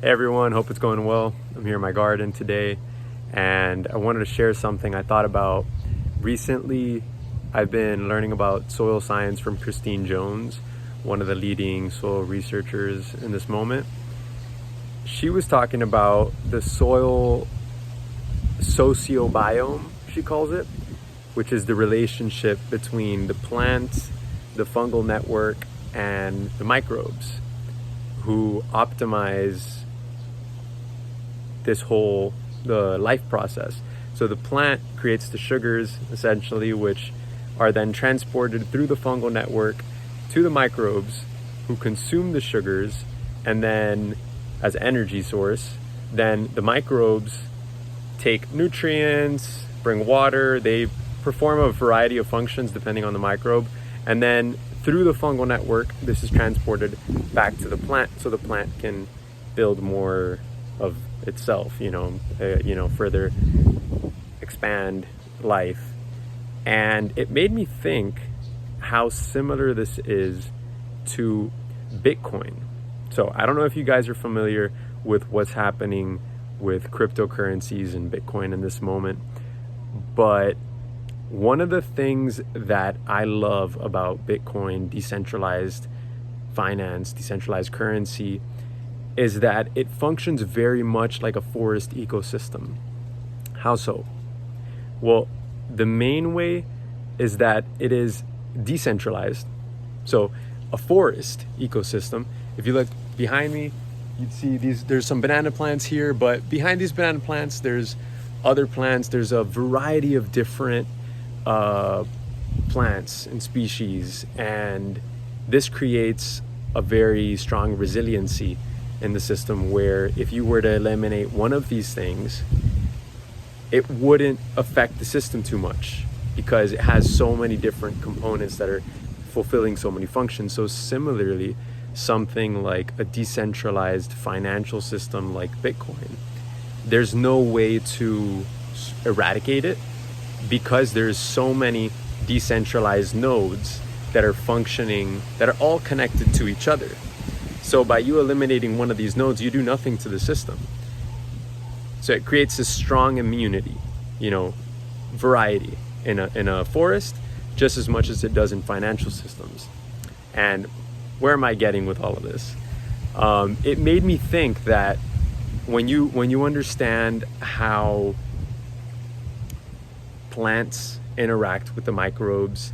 Hey everyone, hope it's going well. I'm here in my garden today and I wanted to share something I thought about recently. I've been learning about soil science from Christine Jones, one of the leading soil researchers in this moment. She was talking about the soil sociobiome, she calls it, which is the relationship between the plant, the fungal network, and the microbes who optimize the life process. So the plant creates the sugars essentially, which are then transported through the fungal network to the microbes who consume the sugars, and then as energy source, then the microbes take nutrients, bring water, they perform a variety of functions depending on the microbe, and then through the fungal network this is transported back to the plant so the plant can build more of itself, further expand life. And it made me think how similar this is to Bitcoin. So I don't know if you guys are familiar with what's happening with cryptocurrencies and Bitcoin in this moment, but one of the things that I love about Bitcoin, decentralized finance, decentralized currency, is that it functions very much like a forest ecosystem. How so? Well, the main way is that it is decentralized. So a forest ecosystem, if you look behind me, you'd see there's some banana plants here, but behind these banana plants, there's other plants. There's a variety of different plants and species, and this creates a very strong resiliency in the system where if you were to eliminate one of these things, it wouldn't affect the system too much because it has so many different components that are fulfilling so many functions. So similarly, something like a decentralized financial system like Bitcoin, there's no way to eradicate it because there's so many decentralized nodes that are functioning, that are all connected to each other. So by you eliminating one of these nodes, you do nothing to the system. So it creates a strong immunity, variety in a forest, just as much as it does in financial systems. And where am I getting with all of this? It made me think that when you understand how plants interact with the microbes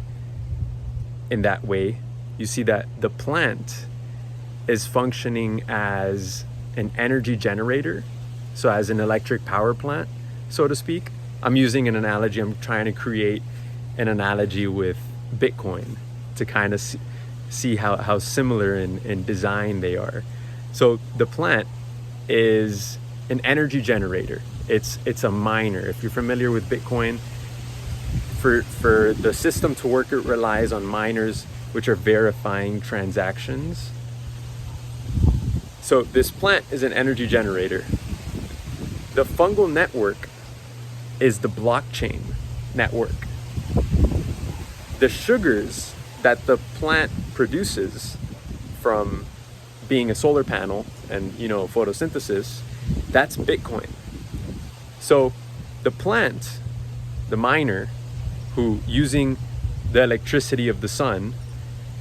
in that way, you see that the plant is functioning as an energy generator, so as an electric power plant, so to speak. I'm using an analogy, I'm trying to create an analogy with Bitcoin to kind of see how similar in design they are. So the plant is an energy generator. It's a miner. If you're familiar with Bitcoin, for the system to work, it relies on miners, which are verifying transactions. So this plant is an energy generator. The fungal network is the blockchain network. The sugars that the plant produces from being a solar panel and photosynthesis, that's Bitcoin. So the plant, the miner, who using the electricity of the sun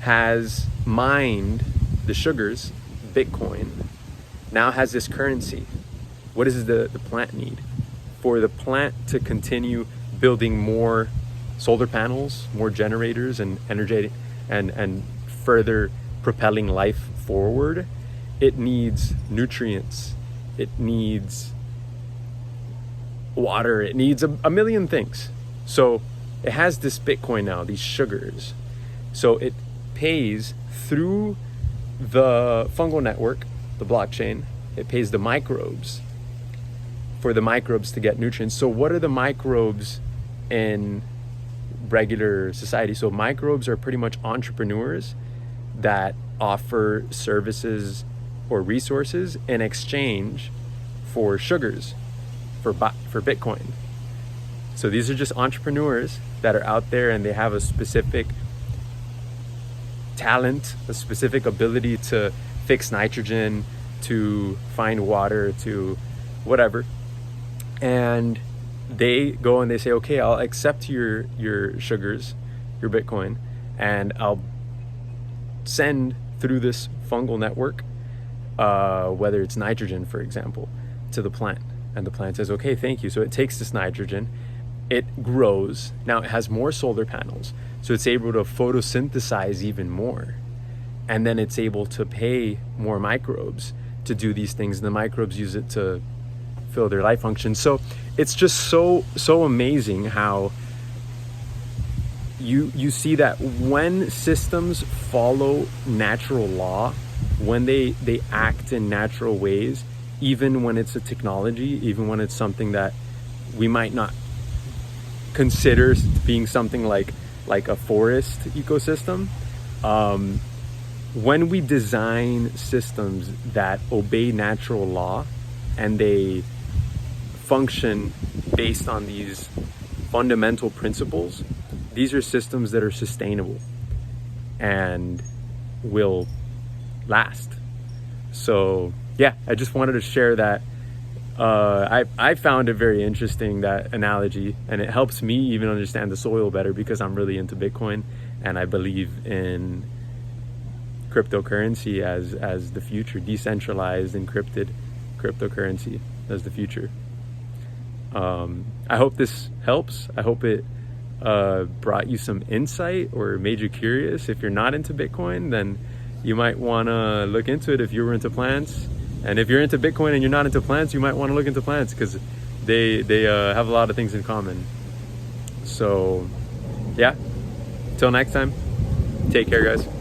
has mined the sugars, Bitcoin, now has this currency. What does the plant need? For the plant to continue building more solar panels, more generators, and energy, and further propelling life forward, it needs nutrients, it needs water, it needs a million things. So it has this Bitcoin now, these sugars. So it pays through the fungal network, the blockchain, it pays the microbes for the microbes to get nutrients. So what are the microbes in regular society? So microbes are pretty much entrepreneurs that offer services or resources in exchange for sugars, for Bitcoin. So these are just entrepreneurs that are out there and they have a specific talent, a specific ability to fix nitrogen, to find water, to whatever. And they go and they say, okay, I'll accept your sugars, your Bitcoin, and I'll send through this fungal network, whether it's nitrogen, for example, to the plant. And the plant says, okay, thank you. So it takes this nitrogen, it grows. Now it has more solar panels, so it's able to photosynthesize even more. And then it's able to pay more microbes to do these things. And the microbes use it to fill their life function. So it's just so amazing how you see that when systems follow natural law, when they act in natural ways, even when it's a technology, even when it's something that we might not consider being something like a forest ecosystem, when we design systems that obey natural law and they function based on these fundamental principles, these are systems that are sustainable and will last. So yeah, I just wanted to share that. I found it very interesting, that analogy, and it helps me even understand the soil better, because I'm really into Bitcoin and I believe in cryptocurrency as the future, decentralized, encrypted cryptocurrency as the future. I hope this helps. I hope it brought you some insight or made you curious. If you're not into Bitcoin, then you might want to look into it if you were into plants. And if you're into Bitcoin and you're not into plants, you might want to look into plants, because they have a lot of things in common. So yeah, till next time, take care, guys.